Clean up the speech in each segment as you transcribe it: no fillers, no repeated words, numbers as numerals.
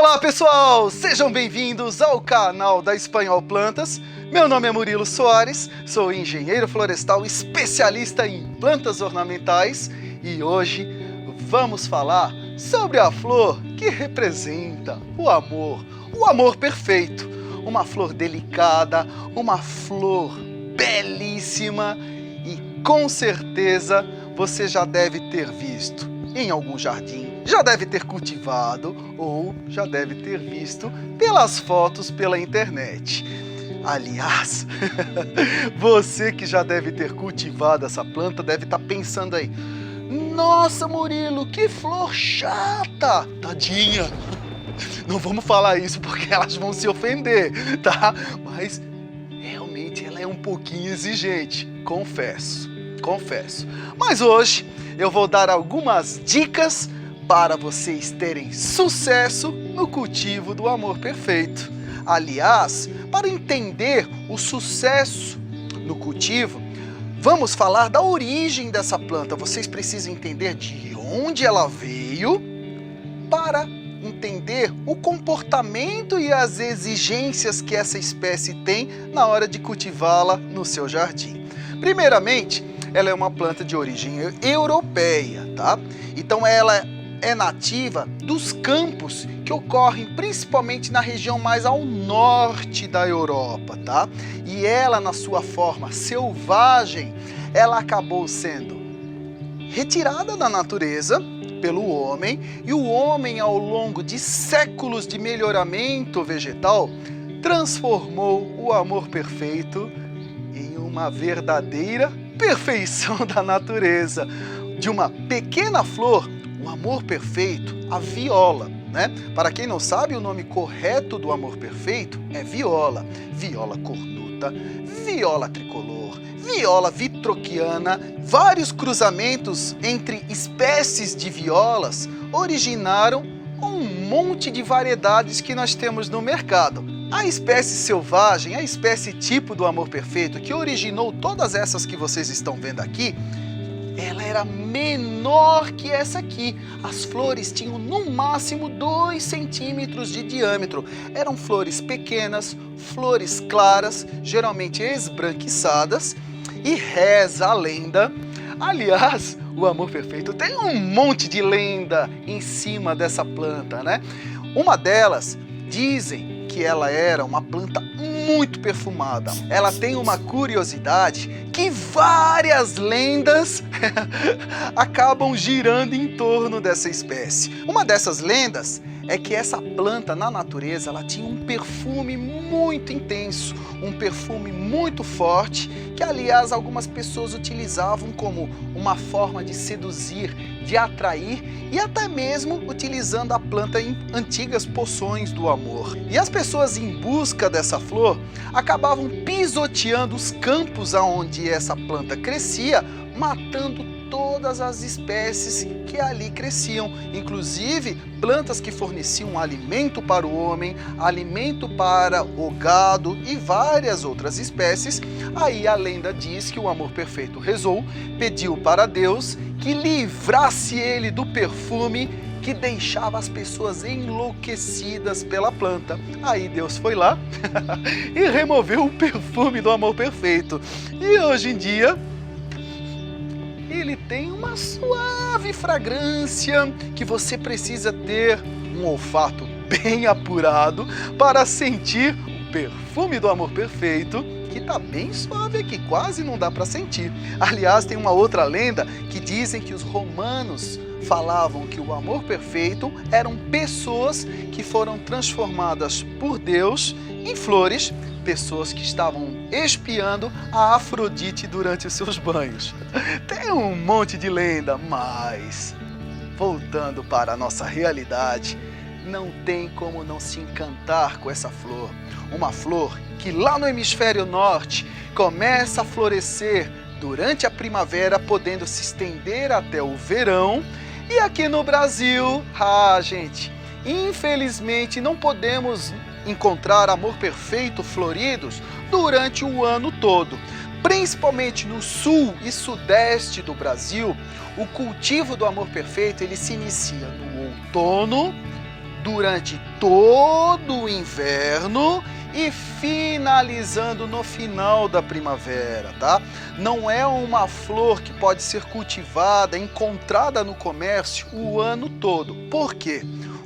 Olá pessoal, sejam bem-vindos ao canal da Espanhol Plantas. Meu nome é Murilo Soares, sou engenheiro florestal especialista em plantas ornamentais e hoje vamos falar sobre a flor que representa o amor perfeito. Uma flor delicada, uma flor belíssima e com certeza você já deve ter visto em algum jardim, já deve ter cultivado ou já deve ter visto pelas fotos pela internet. Aliás, você que já deve ter cultivado essa planta deve estar pensando aí: nossa, Murilo, que flor chata! Tadinha! Não vamos falar isso porque elas vão se ofender, tá? Mas realmente ela é um pouquinho exigente, confesso. Mas hoje eu vou dar algumas dicas para vocês terem sucesso no cultivo do amor perfeito. Aliás, para entender o sucesso no cultivo, vamos falar da origem dessa planta. Vocês precisam entender de onde ela veio para entender o comportamento e as exigências que essa espécie tem na hora de cultivá-la no seu jardim. Primeiramente, ela é uma planta de origem europeia, tá? Então ela é nativa dos campos que ocorrem principalmente na região mais ao norte da Europa, tá? E ela, na sua forma selvagem, ela acabou sendo retirada da natureza pelo homem, e o homem, ao longo de séculos de melhoramento vegetal, transformou o amor perfeito em uma verdadeira perfeição da natureza. De uma pequena flor, o amor perfeito, a viola, né? Para quem não sabe, o nome correto do amor perfeito é viola. Viola cornuta, viola tricolor, viola vitroquiana. Vários cruzamentos entre espécies de violas originaram um monte de variedades que nós temos no mercado. A espécie selvagem, a espécie tipo do amor perfeito que originou todas essas que vocês estão vendo aqui, ela era menor que essa aqui. As flores tinham no máximo 2 centímetros de diâmetro. Eram flores pequenas, flores claras, geralmente esbranquiçadas, e reza a lenda. Aliás, o amor perfeito tem um monte de lenda em cima dessa planta, né? Uma delas dizem que ela era uma planta muito perfumada. Ela tem uma curiosidade que várias lendas acabam girando em torno dessa espécie. Uma dessas lendas é que essa planta na natureza ela tinha um perfume muito intenso, um perfume muito forte, que aliás algumas pessoas utilizavam como uma forma de seduzir, de atrair e até mesmo utilizando a planta em antigas poções do amor. E as pessoas em busca dessa flor acabavam pisoteando os campos onde essa planta crescia, matando todas as espécies que ali cresciam, inclusive plantas que forneciam alimento para o homem, alimento para o gado e várias outras espécies. Aí a lenda diz que o amor perfeito rezou, pediu para Deus que livrasse ele do perfume que deixava as pessoas enlouquecidas pela planta. Aí Deus foi lá e removeu o perfume do amor perfeito. E hoje em dia ele tem uma suave fragrância que você precisa ter um olfato bem apurado para sentir o perfume do amor perfeito, que está bem suave aqui, quase não dá para sentir. Aliás, tem uma outra lenda que dizem que os romanos falavam que o amor perfeito eram pessoas que foram transformadas por Deus em flores, pessoas que estavam espiando a Afrodite durante os seus banhos. Tem um monte de lenda, mas voltando para a nossa realidade, não tem como não se encantar com essa flor. Uma flor que lá no hemisfério norte começa a florescer durante a primavera, podendo se estender até o verão. E aqui no Brasil, gente, infelizmente não podemos encontrar amor perfeito floridos durante o ano todo. Principalmente no sul e sudeste do Brasil, o cultivo do amor perfeito ele se inicia no outono, durante todo o inverno e finalizando no final da primavera, tá? Não é uma flor que pode ser cultivada, encontrada no comércio o ano todo. Por quê?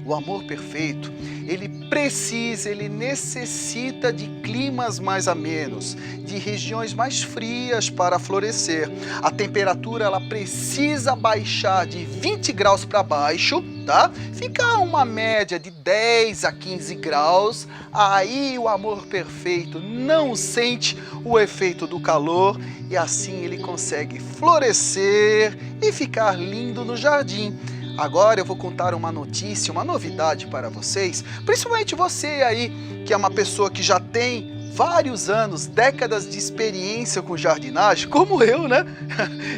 O amor perfeito, ele necessita de climas mais amenos, de regiões mais frias para florescer. A temperatura ela precisa baixar de 20 graus para baixo, tá? Ficar uma média de 10 a 15 graus, aí o amor perfeito não sente o efeito do calor e assim ele consegue florescer e ficar lindo no jardim. Agora eu vou contar uma notícia, uma novidade para vocês, principalmente você aí, que é uma pessoa que já tem vários anos, décadas de experiência com jardinagem, como eu, né?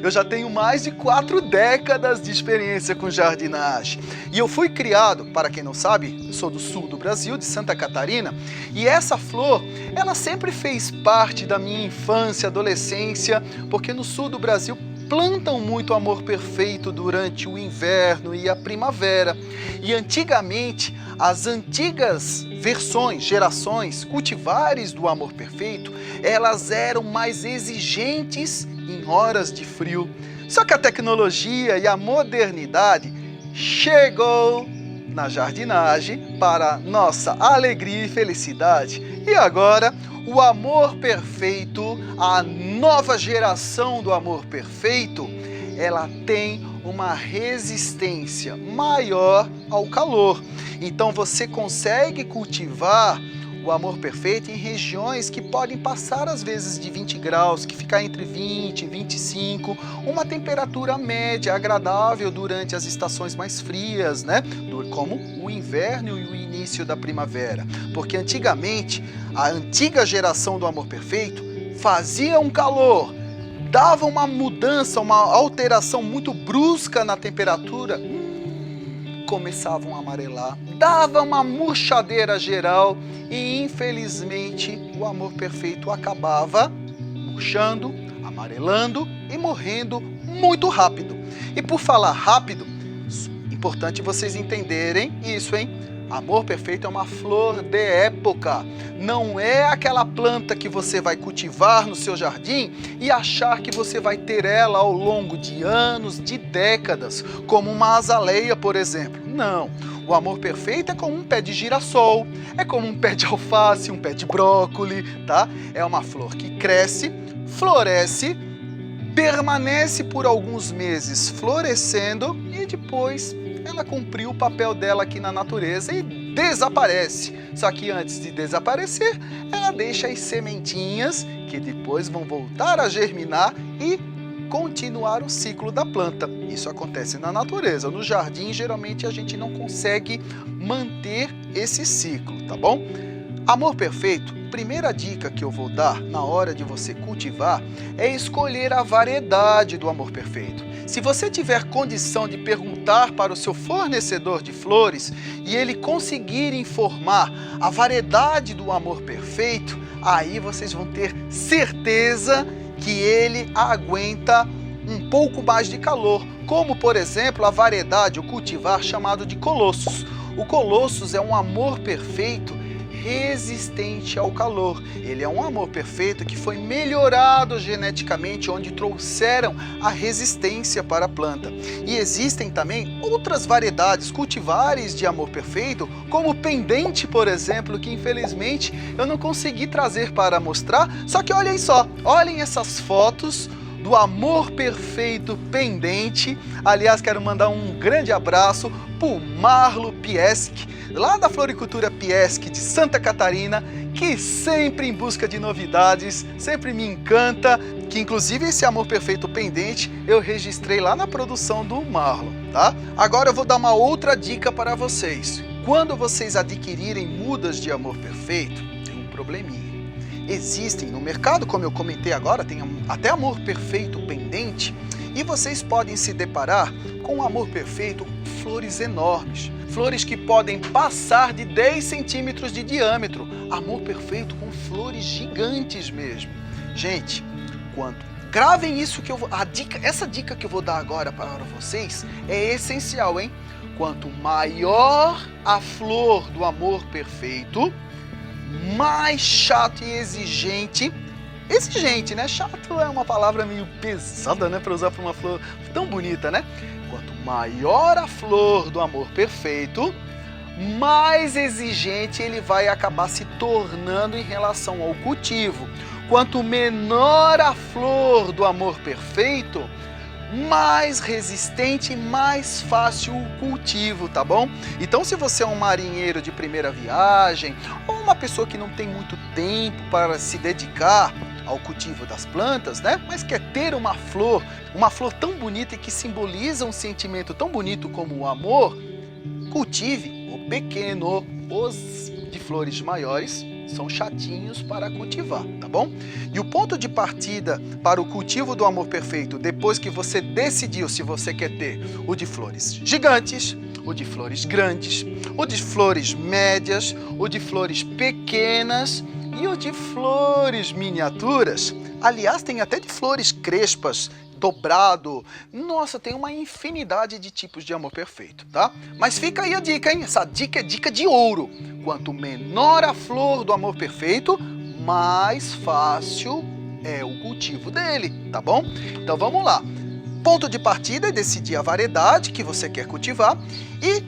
Eu já tenho mais de 4 décadas de experiência com jardinagem. E eu fui criado, para quem não sabe, eu sou do sul do Brasil, de Santa Catarina, e essa flor, ela sempre fez parte da minha infância, adolescência, porque no sul do Brasil plantam muito amor perfeito durante o inverno e a primavera. E antigamente, as antigas gerações, cultivares do amor perfeito, elas eram mais exigentes em horas de frio. Só que a tecnologia e a modernidade chegou na jardinagem para nossa alegria e felicidade. E agora, o amor perfeito, a nova geração do amor perfeito, ela tem uma resistência maior ao calor. Então você consegue cultivar o amor perfeito em regiões que podem passar às vezes de 20 graus, que ficar entre 20 e 25, uma temperatura média agradável durante as estações mais frias, né? Como o inverno e o início da primavera. Porque antigamente, a antiga geração do amor perfeito fazia um calor, dava uma mudança, uma alteração muito brusca na temperatura, começavam a amarelar, dava uma murchadeira geral e infelizmente o amor perfeito acabava murchando, amarelando e morrendo muito rápido. E por falar rápido, importante vocês entenderem isso, hein? Amor perfeito é uma flor de época, não é aquela planta que você vai cultivar no seu jardim e achar que você vai ter ela ao longo de anos, de décadas, como uma azaleia, por exemplo. Não, o amor perfeito é como um pé de girassol, é como um pé de alface, um pé de brócoli, tá? É uma flor que cresce, floresce, permanece por alguns meses florescendo e depois ela cumpriu o papel dela aqui na natureza e desaparece. Só que antes de desaparecer, ela deixa as sementinhas que depois vão voltar a germinar e continuar o ciclo da planta. Isso acontece na natureza. No jardim, geralmente a gente não consegue manter esse ciclo, tá bom? Amor perfeito, primeira dica que eu vou dar na hora de você cultivar é escolher a variedade do amor perfeito. Se você tiver condição de perguntar para o seu fornecedor de flores e ele conseguir informar a variedade do amor perfeito, aí vocês vão ter certeza que ele aguenta um pouco mais de calor, como por exemplo a variedade, o cultivar chamado de Colossus. O Colossus é um amor perfeito resistente ao calor. Ele é um amor perfeito que foi melhorado geneticamente, onde trouxeram a resistência para a planta. E existem também outras variedades, cultivares de amor perfeito, como o pendente, por exemplo, que infelizmente eu não consegui trazer para mostrar, só que olhem só, olhem essas fotos do amor perfeito pendente. Aliás, quero mandar um grande abraço para o Marlo Pieski, lá da Floricultura Pieski de Santa Catarina, que sempre em busca de novidades, sempre me encanta, que inclusive esse amor perfeito pendente eu registrei lá na produção do Marlo, tá? Agora eu vou dar uma outra dica para vocês. Quando vocês adquirirem mudas de amor perfeito, tem um probleminha. Existem no mercado, como eu comentei agora, tem até amor perfeito pendente, e vocês podem se deparar com um amor perfeito com flores enormes, flores que podem passar de 10 centímetros de diâmetro, amor perfeito com flores gigantes mesmo. Gente, gravem isso que essa dica que eu vou dar agora para vocês é essencial, hein? Quanto maior a flor do amor perfeito, mais chato e exigente. Exigente, né? Chato é uma palavra meio pesada, né? Para usar para uma flor tão bonita, né? Quanto maior a flor do amor perfeito, mais exigente ele vai acabar se tornando em relação ao cultivo. Quanto menor a flor do amor perfeito, mais resistente e mais fácil o cultivo, tá bom? Então, se você é um marinheiro de primeira viagem ou uma pessoa que não tem muito tempo para se dedicar ao cultivo das plantas, né? Mas quer ter uma flor tão bonita e que simboliza um sentimento tão bonito como o amor, cultive o pequeno. Os de flores maiores são chatinhos para cultivar, tá bom? E o ponto de partida para o cultivo do amor perfeito, depois que você decidiu se você quer ter o de flores gigantes, o de flores grandes, o de flores médias, o de flores pequenas e o de flores miniaturas. Aliás, tem até de flores crespas, dobrado. Nossa, tem uma infinidade de tipos de amor perfeito, tá? Mas fica aí a dica, hein? Essa dica é dica de ouro. Quanto menor a flor do amor perfeito, mais fácil é o cultivo dele, tá bom? Então vamos lá. Ponto de partida é decidir a variedade que você quer cultivar e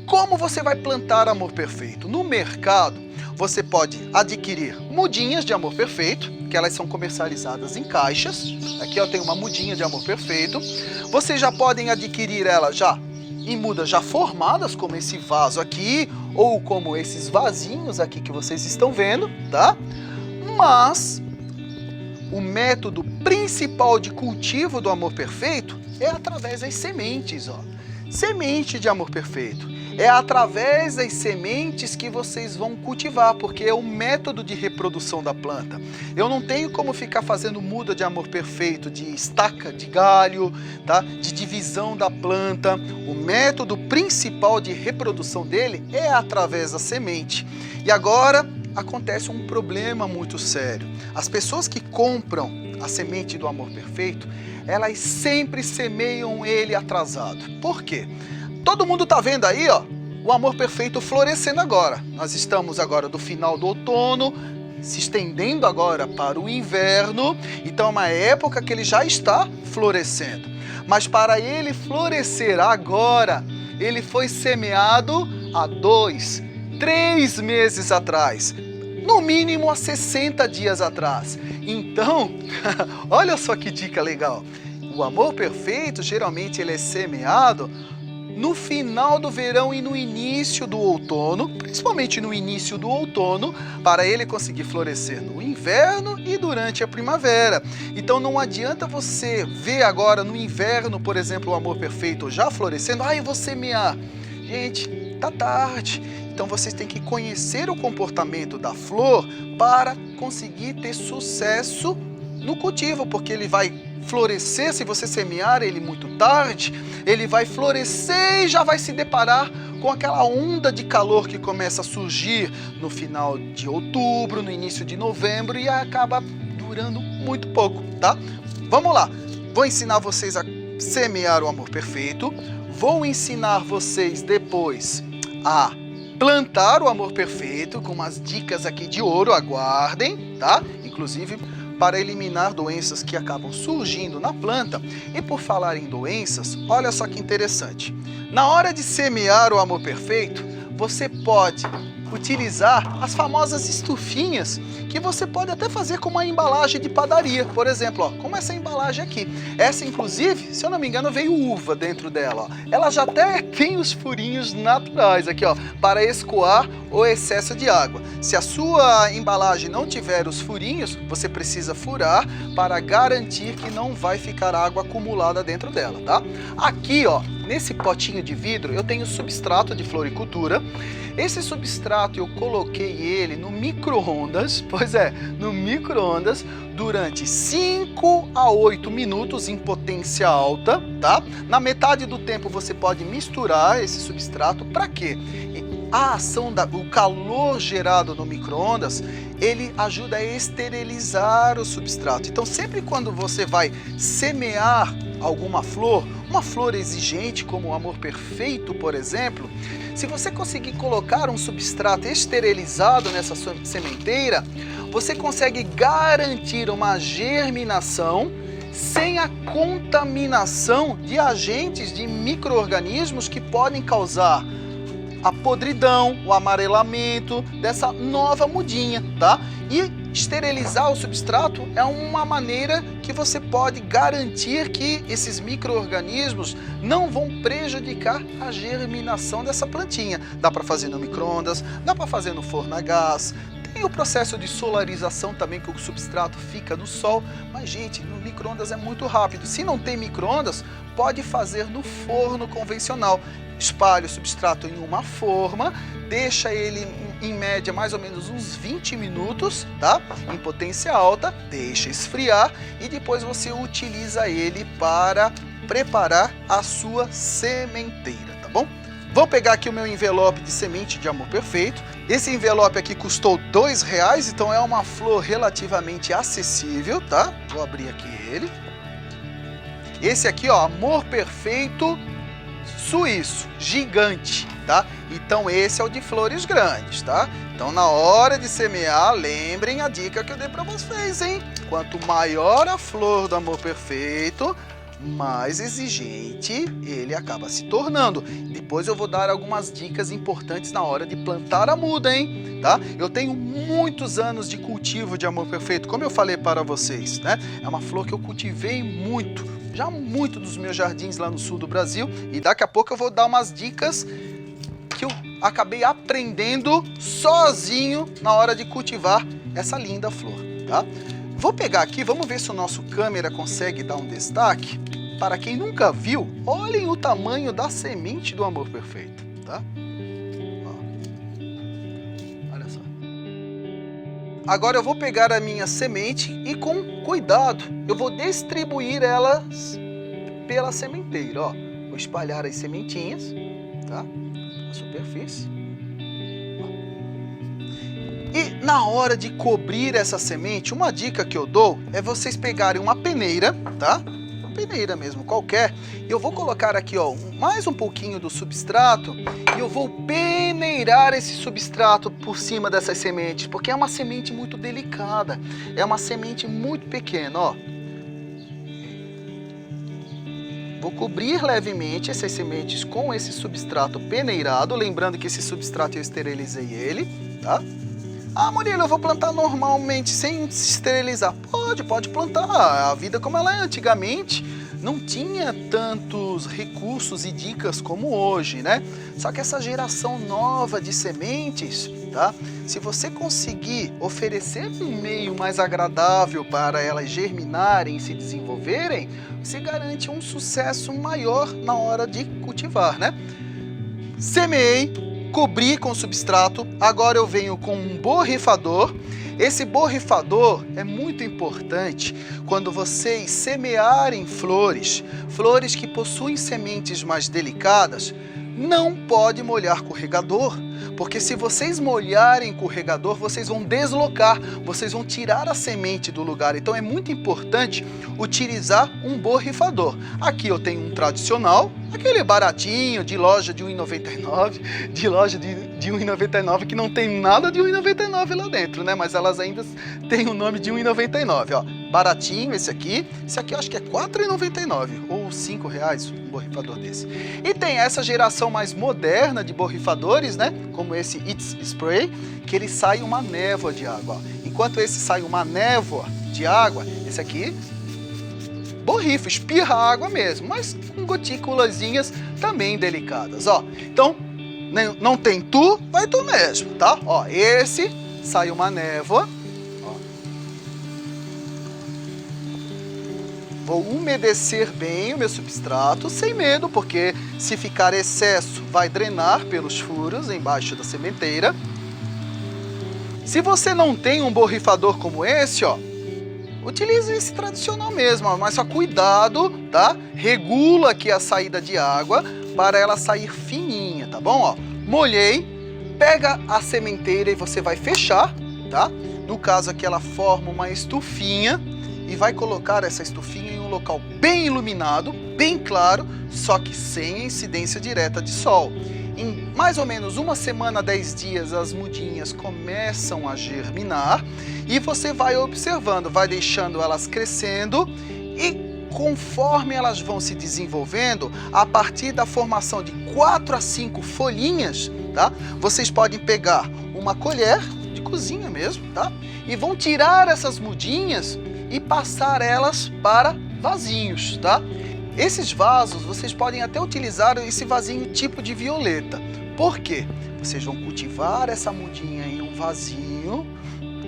como você vai plantar amor perfeito. No mercado, você pode adquirir mudinhas de amor perfeito, que elas são comercializadas em caixas. Aqui eu tenho uma mudinha de amor perfeito. Vocês já podem adquirir ela já em mudas já formadas, como esse vaso aqui, ou como esses vasinhos aqui que vocês estão vendo, tá? Mas o método principal de cultivo do amor perfeito é através das sementes, ó. Semente de amor perfeito. É através das sementes que vocês vão cultivar, porque é o método de reprodução da planta. Eu não tenho como ficar fazendo muda de amor perfeito, de estaca de galho, tá? De divisão da planta. O método principal de reprodução dele é através da semente. E agora acontece um problema muito sério. As pessoas que compram a semente do amor perfeito, elas sempre semeiam ele atrasado. Por quê? Todo mundo tá vendo aí, ó, o amor perfeito florescendo agora. Nós estamos agora do final do outono, se estendendo agora para o inverno. Então é uma época que ele já está florescendo. Mas para ele florescer agora, ele foi semeado há 2, 3 meses atrás. No mínimo há 60 dias atrás. Então, olha só que dica legal. O amor perfeito, geralmente ele é semeado no final do verão e no início do outono, principalmente no início do outono, para ele conseguir florescer no inverno e durante a primavera. Então não adianta você ver agora no inverno, por exemplo, o amor perfeito já florescendo, eu vou semear. Gente, tá tarde. Então vocês têm que conhecer o comportamento da flor para conseguir ter sucesso no cultivo, porque ele vai florescer, se você semear ele muito tarde, ele vai florescer e já vai se deparar com aquela onda de calor que começa a surgir no final de outubro, no início de novembro e acaba durando muito pouco, tá? Vamos lá, vou ensinar vocês a semear o amor perfeito, vou ensinar vocês depois a plantar o amor perfeito com umas dicas aqui de ouro, aguardem, tá? Inclusive para eliminar doenças que acabam surgindo na planta. E por falar em doenças, olha só que interessante. Na hora de semear o amor perfeito, você pode utilizar as famosas estufinhas, que você pode até fazer com uma embalagem de padaria, por exemplo, ó, como essa embalagem aqui. Essa, inclusive, se eu não me engano, veio uva dentro dela. Ó. Ela já até tem os furinhos naturais aqui, ó, para escoar o excesso de água. Se a sua embalagem não tiver os furinhos, você precisa furar para garantir que não vai ficar água acumulada dentro dela, tá? Aqui, ó, nesse potinho de vidro, eu tenho substrato de floricultura. Esse substrato eu coloquei ele no micro-ondas, pois é, no micro-ondas, durante 5 a 8 minutos em potência alta, tá? Na metade do tempo você pode misturar esse substrato, para quê? A ação o calor gerado no micro-ondas, ele ajuda a esterilizar o substrato. Então sempre quando você vai semear alguma flor Uma flor exigente como o amor perfeito, por exemplo, se você conseguir colocar um substrato esterilizado nessa sua sementeira, você consegue garantir uma germinação sem a contaminação de agentes, de micro-organismos que podem causar a podridão, o amarelamento dessa nova mudinha, tá? E esterilizar o substrato é uma maneira que você pode garantir que esses micro-organismos não vão prejudicar a germinação dessa plantinha. Dá para fazer no micro-ondas, dá para fazer no forno a gás. Tem o processo de solarização também, que o substrato fica no sol, mas gente, no micro-ondas é muito rápido. Se não tem micro-ondas, pode fazer no forno convencional. Espalhe o substrato em uma forma, deixa ele em média mais ou menos uns 20 minutos, tá? Em potência alta, deixa esfriar e depois você utiliza ele para preparar a sua sementeira, tá bom? Vou pegar aqui o meu envelope de semente de amor perfeito. Esse envelope aqui custou R$2, então é uma flor relativamente acessível, tá? Vou abrir aqui ele. Esse aqui, ó, amor perfeito suíço, gigante, tá? Então esse é o de flores grandes, tá? Então na hora de semear, lembrem a dica que eu dei para vocês, hein? Quanto maior a flor do amor perfeito, mais exigente ele acaba se tornando. Depois eu vou dar algumas dicas importantes na hora de plantar a muda, hein? Tá? Eu tenho muitos anos de cultivo de amor perfeito, como eu falei para vocês, né? É uma flor que eu cultivei muito dos meus jardins lá no sul do Brasil, e daqui a pouco eu vou dar umas dicas que eu acabei aprendendo sozinho na hora de cultivar essa linda flor, tá? Vou pegar aqui, vamos ver se o nosso câmera consegue dar um destaque. Para quem nunca viu, olhem o tamanho da semente do amor perfeito, tá? Ó. Olha só. Agora eu vou pegar a minha semente e com cuidado eu vou distribuir elas pela sementeira, ó. Vou espalhar as sementinhas, tá? Na superfície. E na hora de cobrir essa semente, uma dica que eu dou é vocês pegarem uma peneira, tá? Uma peneira mesmo, qualquer. E eu vou colocar aqui, ó, mais um pouquinho do substrato e eu vou peneirar esse substrato por cima dessas sementes, porque é uma semente muito delicada, é uma semente muito pequena, ó. Vou cobrir levemente essas sementes com esse substrato peneirado, lembrando que esse substrato eu esterilizei ele, tá? Ah, Murilo, eu vou plantar normalmente, sem se esterilizar. Pode plantar. A vida como ela é antigamente não tinha tantos recursos e dicas como hoje, né? Só que essa geração nova de sementes, tá? Se você conseguir oferecer um meio mais agradável para elas germinarem e se desenvolverem, você garante um sucesso maior na hora de cultivar, né? Semeei, cobri com substrato, agora eu venho com um borrifador. Esse borrifador é muito importante quando vocês semearem flores que possuem sementes mais delicadas. Não pode molhar com o regador, porque se vocês molharem com o regador, vocês vão deslocar, vocês vão tirar a semente do lugar. Então é muito importante utilizar um borrifador. Aqui eu tenho um tradicional, aquele baratinho, de loja de R$1,99, de loja de R$1,99 que não tem nada de R$1,99 lá dentro, né? Mas elas ainda têm o nome de R$1,99, ó. Baratinho esse aqui eu acho que é R$4,99 ou R$5 um borrifador desse. E tem essa geração mais moderna de borrifadores, né? Como esse It's Spray, que ele sai uma névoa de água, ó. Enquanto esse sai uma névoa de água, esse aqui borrifa, espirra água mesmo, mas com gotículazinhas também delicadas, ó. Então, não tem tu, vai tu mesmo, tá? Ó, esse sai uma névoa, ó. Vou umedecer bem o meu substrato, sem medo, porque se ficar excesso, vai drenar pelos furos embaixo da sementeira. Se você não tem um borrifador como esse, ó, utilize esse tradicional mesmo, mas só cuidado, tá? Regula aqui a saída de água para ela sair fininha, tá bom? Ó, molhei, pega a sementeira e você vai fechar, tá? No caso aqui ela forma uma estufinha e vai colocar essa estufinha em um local bem iluminado bem claro, só que sem incidência direta de sol. Em mais ou menos uma semana, 10 dias, as mudinhas começam a germinar e você vai observando, vai deixando elas crescendo e conforme elas vão se desenvolvendo, a partir da formação de 4 a 5 folhinhas, tá? Vocês podem pegar uma colher de cozinha mesmo, tá? E vão tirar essas mudinhas e passar elas para vasinhos, tá? Esses vasos, vocês podem até utilizar esse vasinho tipo de violeta. Por quê? Vocês vão cultivar essa mudinha em um vasinho,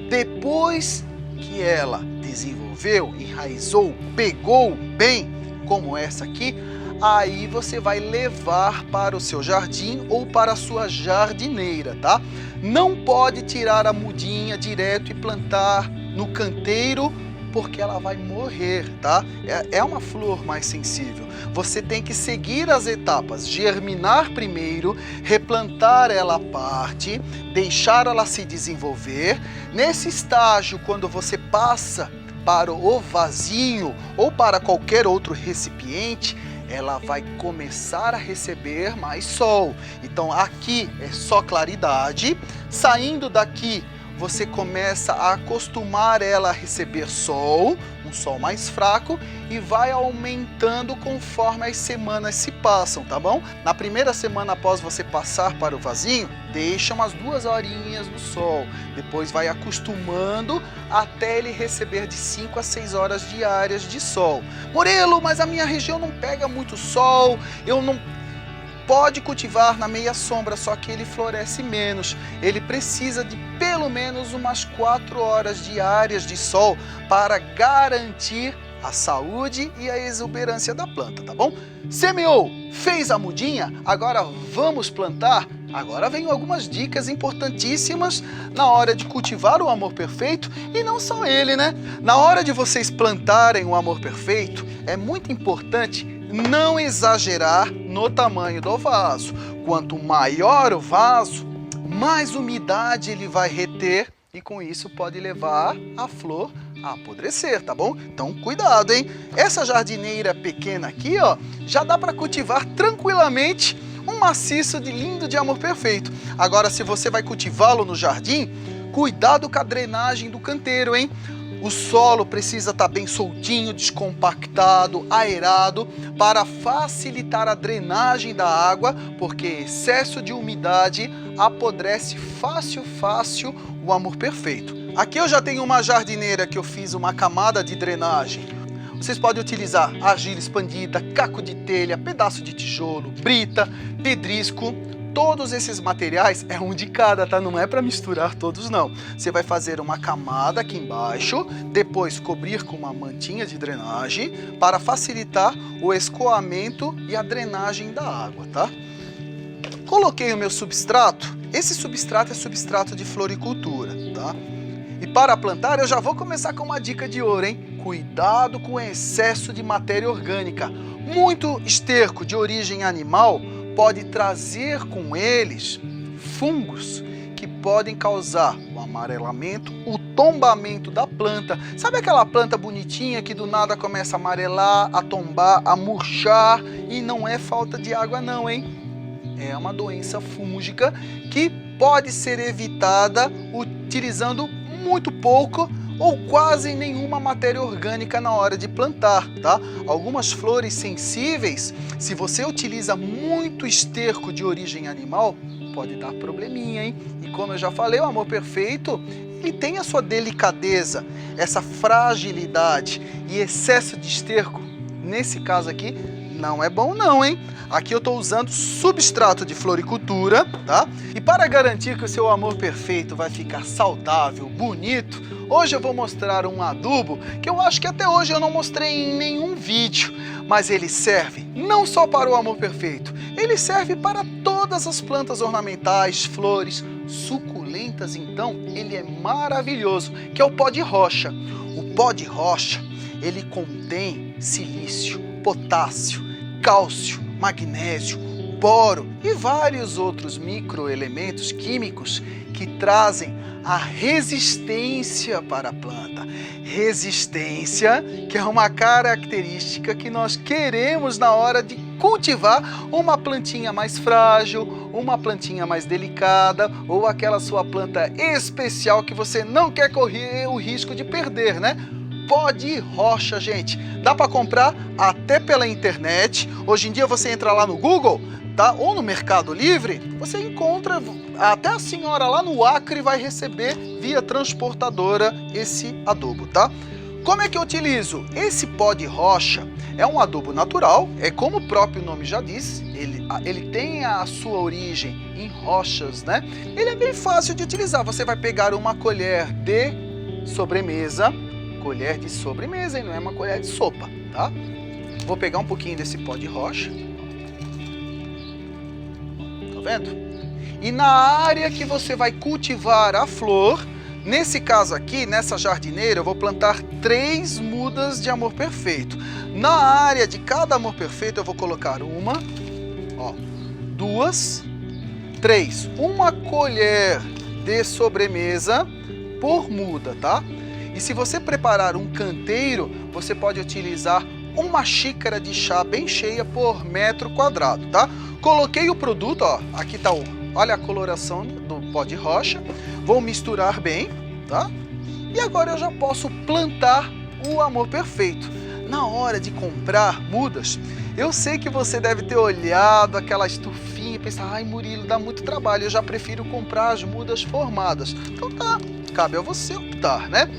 depois que ela desenvolveu, enraizou, pegou bem, como essa aqui, aí você vai levar para o seu jardim ou para a sua jardineira, tá? Não pode tirar a mudinha direto e plantar no canteiro, porque ela vai morrer, tá? É uma flor mais sensível. Você tem que seguir as etapas, germinar primeiro, replantar ela à parte, deixar ela se desenvolver. Nesse estágio, quando você passa para o vasinho ou para qualquer outro recipiente, ela vai começar a receber mais sol. Então aqui é só claridade, saindo daqui você começa a acostumar ela a receber sol, um sol mais fraco, e vai aumentando conforme as semanas se passam, tá bom? Na primeira semana após você passar para o vasinho, deixa umas 2 horinhas no sol, depois vai acostumando até ele receber de 5 a 6 horas diárias de sol. Murilo, mas a minha região não pega muito sol, eu não... Pode cultivar na meia sombra, só que ele floresce menos. Ele precisa de pelo menos umas 4 horas diárias de sol para garantir a saúde e a exuberância da planta, tá bom? Semeou, fez a mudinha, agora vamos plantar? Agora vem algumas dicas importantíssimas na hora de cultivar o amor perfeito e não só ele, né? Na hora de vocês plantarem o amor perfeito, é muito importante não exagerar no tamanho do vaso. Quanto maior o vaso, mais umidade ele vai reter e com isso pode levar a flor a apodrecer, tá bom? Então cuidado, hein? Essa jardineira pequena aqui, ó, já dá para cultivar tranquilamente um maciço de lindo de amor perfeito. Agora, se você vai cultivá-lo no jardim, cuidado com a drenagem do canteiro, hein? O solo precisa estar bem soltinho, descompactado, aerado, para facilitar a drenagem da água, porque excesso de umidade apodrece fácil o amor perfeito. Aqui eu já tenho uma jardineira que eu fiz uma camada de drenagem. Vocês podem utilizar argila expandida, caco de telha, pedaço de tijolo, brita, pedrisco. Todos esses materiais é um de cada, tá? Não é para misturar todos, não. Você vai fazer uma camada aqui embaixo, depois cobrir com uma mantinha de drenagem para facilitar o escoamento e a drenagem da água, tá? Coloquei o meu substrato. Esse substrato é substrato de floricultura, tá? E para plantar eu já vou começar com uma dica de ouro, hein? Cuidado com o excesso de matéria orgânica. Muito esterco de origem animal pode trazer com eles fungos que podem causar o amarelamento, o tombamento da planta. Sabe aquela planta bonitinha que do nada começa a amarelar, a tombar, a murchar e não é falta de água não, hein? É uma doença fúngica que pode ser evitada utilizando muito pouco ou quase nenhuma matéria orgânica na hora de plantar, tá? Algumas flores sensíveis, se você utiliza muito esterco de origem animal, pode dar probleminha, hein? E como eu já falei, o amor perfeito, ele tem a sua delicadeza, essa fragilidade e excesso de esterco, nesse caso aqui, não é bom não, hein? Aqui eu estou usando substrato de floricultura, tá? E para garantir que o seu amor perfeito vai ficar saudável, bonito, hoje eu vou mostrar um adubo que eu acho que até hoje eu não mostrei em nenhum vídeo, mas ele serve não só para o amor perfeito, ele serve para todas as plantas ornamentais, flores, suculentas, então ele é maravilhoso, que é o pó de rocha. O pó de rocha, ele contém silício, potássio, cálcio, magnésio, boro e vários outros microelementos químicos que trazem a resistência para a planta. Resistência, que é uma característica que nós queremos na hora de cultivar uma plantinha mais frágil, uma plantinha mais delicada ou aquela sua planta especial que você não quer correr o risco de perder, né? Pó de rocha, gente. Dá para comprar até pela internet. Hoje em dia você entra lá no Google, tá? Ou no Mercado Livre, você encontra, até a senhora lá no Acre vai receber via transportadora esse adubo, tá? Como é que eu utilizo? Esse pó de rocha é um adubo natural, é como o próprio nome já diz, ele tem a sua origem em rochas, né? Ele é bem fácil de utilizar. Você vai pegar uma colher de sobremesa, e não é uma colher de sopa, tá? Vou pegar um pouquinho desse pó de rocha. Tá vendo? E na área que você vai cultivar a flor, nesse caso aqui, nessa jardineira, eu vou plantar 3 mudas de amor perfeito. Na área de cada amor perfeito eu vou colocar 2, 3. Uma colher de sobremesa por muda, tá? E se você preparar um canteiro, você pode utilizar uma xícara de chá bem cheia por metro quadrado, tá? Coloquei o produto, ó, aqui tá olha a coloração do pó de rocha. Vou misturar bem, tá? E agora eu já posso plantar o amor perfeito. Na hora de comprar mudas, eu sei que você deve ter olhado aquela estufinha e pensar, ai Murilo, dá muito trabalho, eu já prefiro comprar as mudas formadas. Então tá, cabe a você optar, né?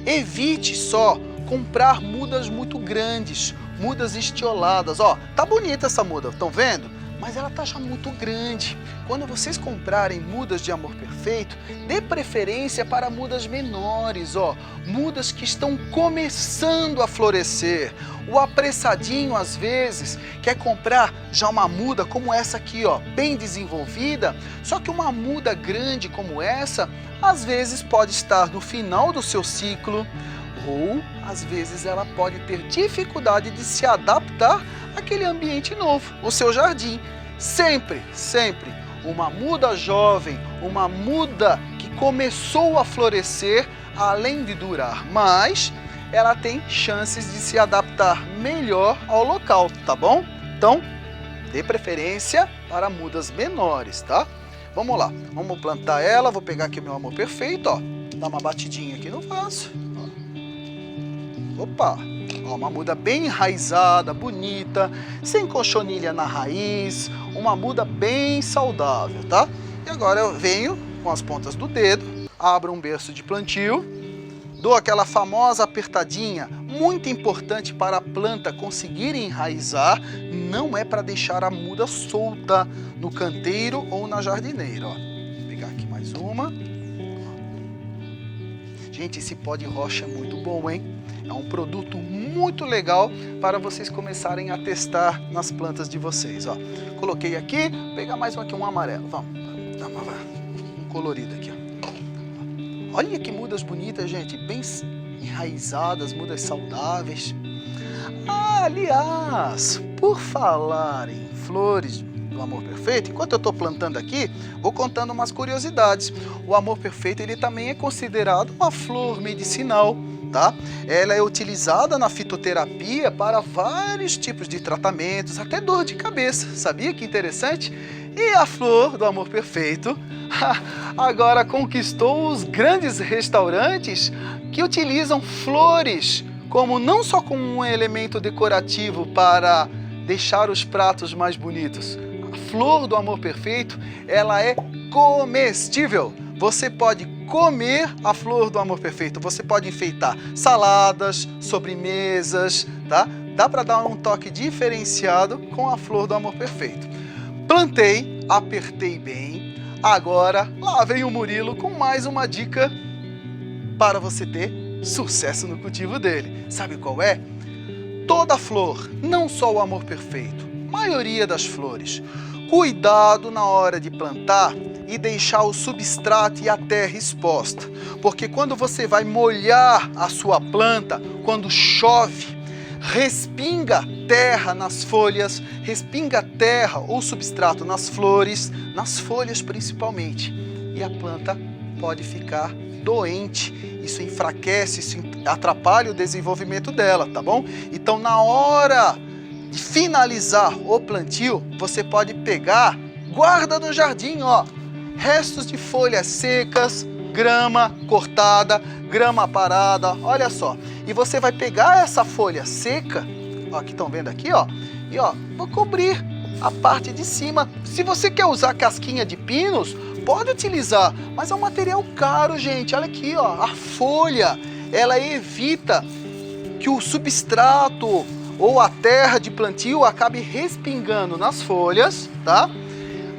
Evite só comprar mudas muito grandes, mudas estioladas. Ó, tá bonita essa muda, estão vendo? Mas ela tá já muito grande. Quando vocês comprarem mudas de amor perfeito, dê preferência para mudas menores, ó, mudas que estão começando a florescer. O apressadinho, às vezes, quer comprar já uma muda como essa aqui, ó, bem desenvolvida, só que uma muda grande como essa, às vezes pode estar no final do seu ciclo, ou às vezes ela pode ter dificuldade de se adaptar àquele ambiente novo, o seu jardim. Sempre, sempre, uma muda jovem, uma muda que começou a florescer, além de durar mais, ela tem chances de se adaptar melhor ao local, tá bom? Então, dê preferência para mudas menores, tá? Vamos lá, vamos plantar ela, vou pegar aqui o meu amor perfeito, ó, dar uma batidinha aqui no vaso. Opa, ó, uma muda bem enraizada, bonita, sem cochonilha na raiz, uma muda bem saudável, tá? E agora eu venho com as pontas do dedo, abro um berço de plantio, dou aquela famosa apertadinha, muito importante para a planta conseguir enraizar, não é para deixar a muda solta no canteiro ou na jardineira, ó. Vou pegar aqui mais uma. Gente, esse pó de rocha é muito bom, hein? É um produto muito legal para vocês começarem a testar nas plantas de vocês, ó. Coloquei aqui, vou pegar mais um aqui, um amarelo, vamos, dá um colorido aqui, ó. Olha que mudas bonitas, gente, bem enraizadas, mudas saudáveis. Ah, aliás, por falar em flores do amor perfeito, enquanto eu estou plantando aqui, vou contando umas curiosidades. O amor perfeito, ele também é considerado uma flor medicinal, tá? Ela é utilizada na fitoterapia para vários tipos de tratamentos, até dor de cabeça. Sabia que interessante? E a flor do amor perfeito agora conquistou os grandes restaurantes que utilizam flores como não só como um elemento decorativo para deixar os pratos mais bonitos. A flor do amor perfeito, ela é comestível. Você pode comer a flor do amor perfeito, você pode enfeitar saladas, sobremesas, tá? Dá para dar um toque diferenciado com a flor do amor perfeito. Plantei, apertei bem, agora lá vem o Murilo com mais uma dica para você ter sucesso no cultivo dele. Sabe qual é? Toda flor, não só o amor perfeito, maioria das flores. Cuidado na hora de plantar e deixar o substrato e a terra exposta, porque quando você vai molhar a sua planta, quando chove, respinga terra nas folhas, respinga terra ou substrato nas flores, nas folhas principalmente, e a planta pode ficar doente. Isso enfraquece, isso atrapalha o desenvolvimento dela, tá bom? Então, na hora de finalizar o plantio, você pode pegar, guarda no jardim, ó, restos de folhas secas, grama cortada, grama parada, olha só. E você vai pegar essa folha seca, ó, que estão vendo aqui, ó, e ó, vou cobrir a parte de cima. Se você quer usar casquinha de pinos, pode utilizar, mas é um material caro, gente. Olha aqui, ó, a folha, ela evita que o substrato ou a terra de plantio acabe respingando nas folhas, tá?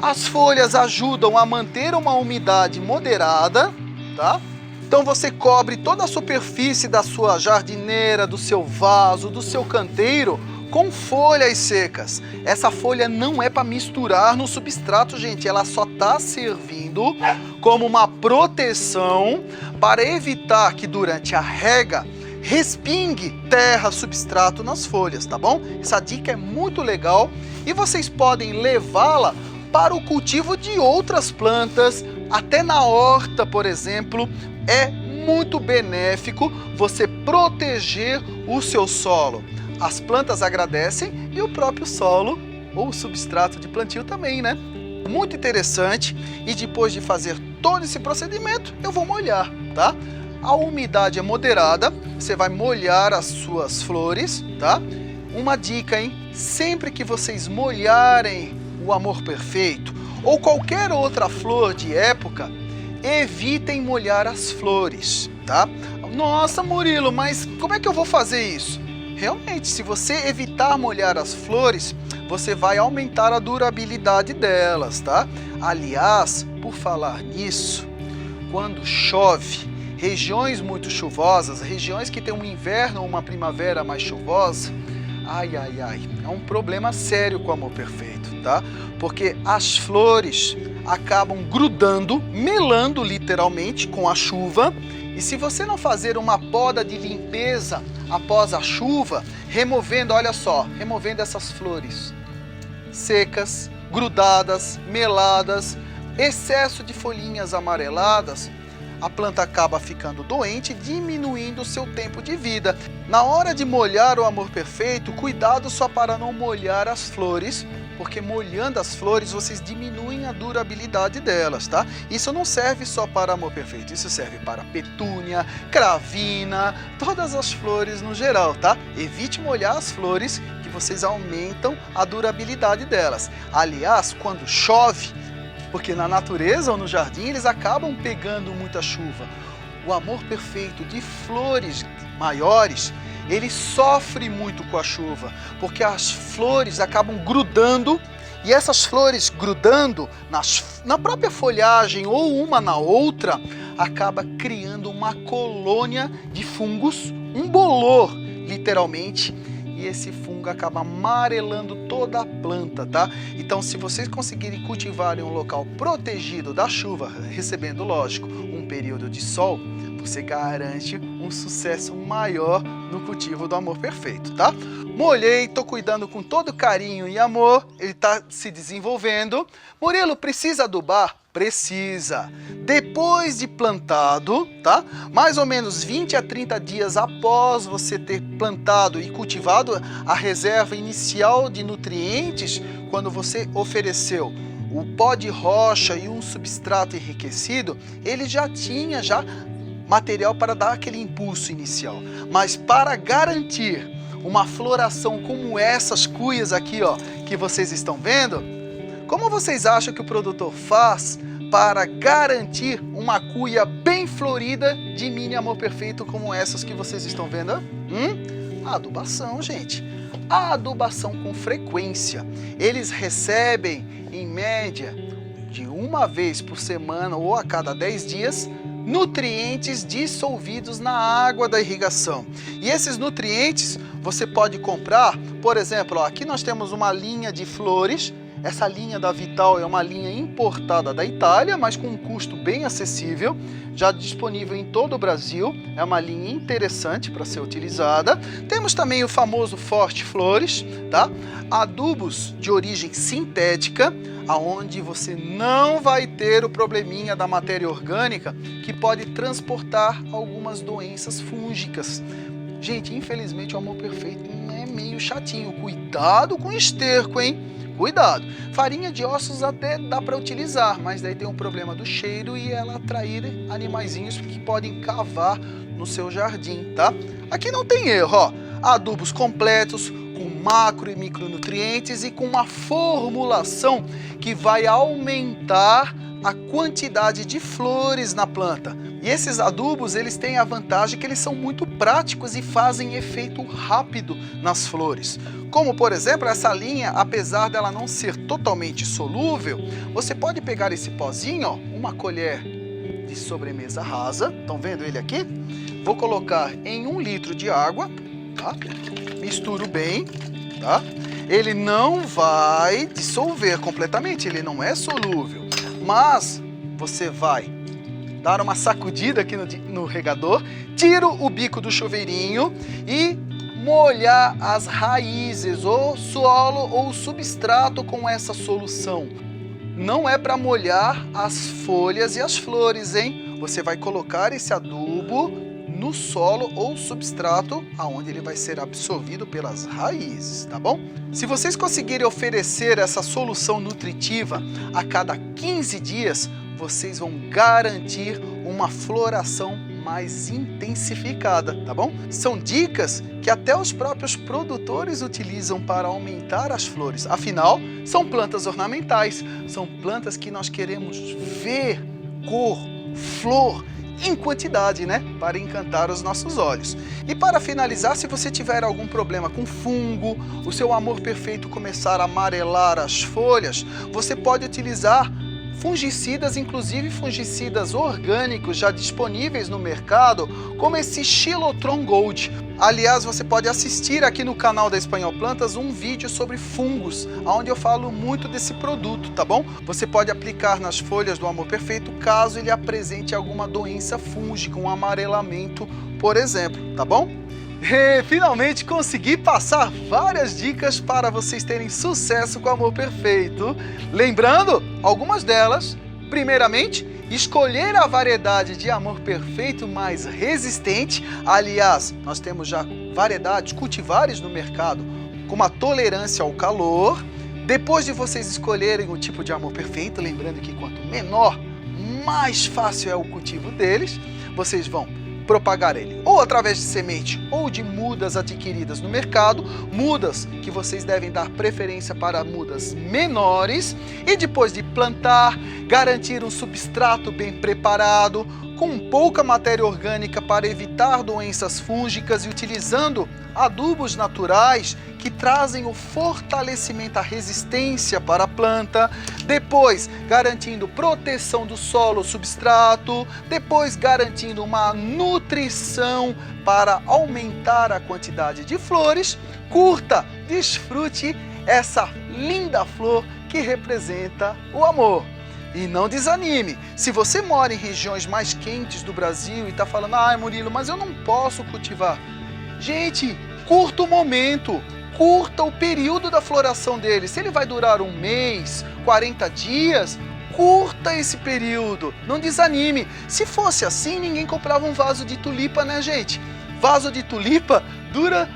As folhas ajudam a manter uma umidade moderada, tá? Então você cobre toda a superfície da sua jardineira, do seu vaso, do seu canteiro com folhas secas. Essa folha não é para misturar no substrato, gente. Ela só está servindo como uma proteção para evitar que durante a rega respingue terra, substrato nas folhas, tá bom? Essa dica é muito legal e vocês podem levá-la para o cultivo de outras plantas, até na horta, por exemplo. É muito benéfico você proteger o seu solo. As plantas agradecem e o próprio solo ou o substrato de plantio também, né? Muito interessante. E depois de fazer todo esse procedimento, eu vou molhar, tá? A umidade é moderada, você vai molhar as suas flores, tá? Uma dica, hein? Sempre que vocês molharem o amor perfeito ou qualquer outra flor de época, evitem molhar as flores, tá? Nossa, Murilo, mas como é que eu vou fazer isso? Realmente, se você evitar molhar as flores, você vai aumentar a durabilidade delas, tá? Aliás, por falar nisso, quando chove, regiões muito chuvosas, regiões que têm um inverno ou uma primavera mais chuvosa, ai, ai, ai, é um problema sério com o amor perfeito, tá? Porque as flores acabam grudando, melando literalmente com a chuva, e se você não fazer uma poda de limpeza após a chuva, removendo, olha só, removendo essas flores secas, grudadas, meladas, excesso de folhinhas amareladas, a planta acaba ficando doente, diminuindo o seu tempo de vida. Na hora de molhar o amor perfeito, cuidado só para não molhar as flores, porque molhando as flores vocês diminuem a durabilidade delas, tá? Isso não serve só para amor perfeito, isso serve para petúnia, cravina, todas as flores no geral, tá? Evite molhar as flores, que vocês aumentam a durabilidade delas. Aliás, quando chove, porque na natureza ou no jardim eles acabam pegando muita chuva, o amor perfeito de flores maiores, ele sofre muito com a chuva, porque as flores acabam grudando, e essas flores grudando na própria folhagem ou uma na outra, acaba criando uma colônia de fungos, um bolor, literalmente, e esse fungo acaba amarelando toda a planta, tá? Então, se vocês conseguirem cultivar em um local protegido da chuva, recebendo, lógico, um período de sol, você garante um sucesso maior no cultivo do amor perfeito, tá? Molhei, tô cuidando com todo carinho e amor, ele tá se desenvolvendo. Murilo, precisa adubar? Precisa. Depois de plantado, tá? Mais ou menos 20 a 30 dias após você ter plantado e cultivado a reserva inicial de nutrientes, quando você ofereceu o pó de rocha e um substrato enriquecido, ele já tinha material para dar aquele impulso inicial. Mas para garantir uma floração como essas cuias aqui, ó, que vocês estão vendo, como vocês acham que o produtor faz para garantir uma cuia bem florida de mini amor perfeito como essas que vocês estão vendo? A adubação, gente. A adubação com frequência. Eles recebem, em média, de uma vez por semana ou a cada 10 dias, nutrientes dissolvidos na água da irrigação. E esses nutrientes você pode comprar, por exemplo, ó, aqui nós temos uma linha de flores. Essa linha da Vital é uma linha importada da Itália, mas com um custo bem acessível, já disponível em todo o Brasil. É uma linha interessante para ser utilizada. Temos também o famoso Forte Flores, tá? Adubos de origem sintética, aonde você não vai ter o probleminha da matéria orgânica que pode transportar algumas doenças fúngicas. Gente, infelizmente o Amor Perfeito é meio chatinho. Cuidado com o esterco, hein? Cuidado. Farinha de ossos até dá para utilizar, mas daí tem um problema do cheiro e ela atrair animaizinhos que podem cavar no seu jardim, tá? Aqui não tem erro, ó. Adubos completos, com macro e micronutrientes e com uma formulação que vai aumentar a quantidade de flores na planta. E esses adubos, eles têm a vantagem que eles são muito práticos e fazem efeito rápido nas flores. Como, por exemplo, essa linha, apesar dela não ser totalmente solúvel, você pode pegar esse pozinho, ó, uma colher de sobremesa rasa, estão vendo ele aqui? Vou colocar em 1 litro de água, tá? Misturo bem, tá? Ele não vai dissolver completamente, ele não é solúvel, mas você vai dar uma sacudida aqui no regador, tira o bico do chuveirinho e molhar as raízes, ou solo ou substrato com essa solução. Não é para molhar as folhas e as flores, hein? Você vai colocar esse adubo no solo ou substrato, aonde ele vai ser absorvido pelas raízes, tá bom? Se vocês conseguirem oferecer essa solução nutritiva a cada 15 dias, vocês vão garantir uma floração mais intensificada, tá bom? São dicas que até os próprios produtores utilizam para aumentar as flores. Afinal, são plantas ornamentais, são plantas que nós queremos ver cor, flor, em quantidade, né? Para encantar os nossos olhos. E para finalizar, se você tiver algum problema com fungo, o seu Amor Perfeito começar a amarelar as folhas, você pode utilizar fungicidas, inclusive fungicidas orgânicos já disponíveis no mercado, como esse Xylotron Gold. Aliás, você pode assistir aqui no canal da Espanhol Plantas um vídeo sobre fungos, onde eu falo muito desse produto, tá bom? Você pode aplicar nas folhas do Amor Perfeito caso ele apresente alguma doença fúngica, um amarelamento, por exemplo, tá bom? E finalmente consegui passar várias dicas para vocês terem sucesso com o Amor Perfeito. Lembrando, algumas delas, primeiramente, escolher a variedade de Amor Perfeito mais resistente. Aliás, nós temos já variedades, cultivares no mercado com uma tolerância ao calor. Depois de vocês escolherem o tipo de Amor Perfeito, lembrando que quanto menor, mais fácil é o cultivo deles, vocês vão propagar ele ou através de semente ou de mudas adquiridas no mercado, mudas que vocês devem dar preferência para mudas menores, e depois de plantar, garantir um substrato bem preparado, com pouca matéria orgânica para evitar doenças fúngicas e utilizando adubos naturais que trazem o fortalecimento, a resistência para a planta, depois garantindo proteção do solo, substrato, depois garantindo uma nutrição para aumentar a quantidade de flores. Curta, desfrute essa linda flor que representa o amor. E não desanime, se você mora em regiões mais quentes do Brasil e está falando, ai Murilo, mas eu não posso cultivar. Gente, curta o momento, curta o período da floração dele. Se ele vai durar 1 mês, 40 dias, curta esse período, não desanime. Se fosse assim, ninguém comprava um vaso de tulipa, né, gente? Vaso de tulipa dura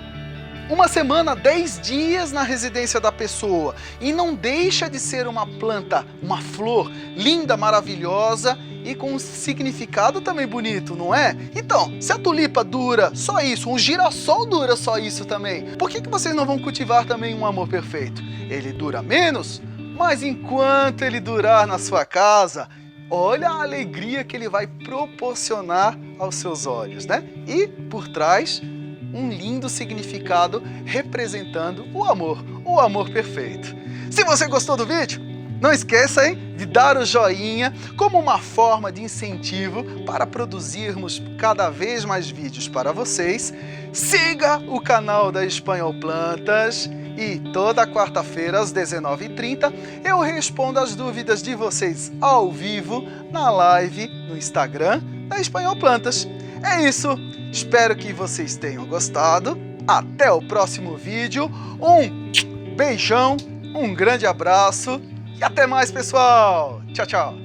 1 semana, 10 dias na residência da pessoa, e não deixa de ser uma planta, uma flor linda, maravilhosa e com um significado também bonito, não é? Então, se a tulipa dura só isso, um girassol dura só isso também, por que vocês não vão cultivar também um Amor Perfeito? Ele dura menos, mas enquanto ele durar na sua casa, olha a alegria que ele vai proporcionar aos seus olhos, né? E por trás, um lindo significado representando o Amor Perfeito. Se você gostou do vídeo, não esqueça, hein, de dar o joinha como uma forma de incentivo para produzirmos cada vez mais vídeos para vocês. Siga o canal da Espanhol Plantas E toda quarta-feira às 19h30 eu respondo as dúvidas de vocês ao vivo na live no Instagram da Espanhol Plantas. É isso, espero que vocês tenham gostado. Até o próximo vídeo, um beijão, um grande abraço e até mais, pessoal! Tchau, tchau!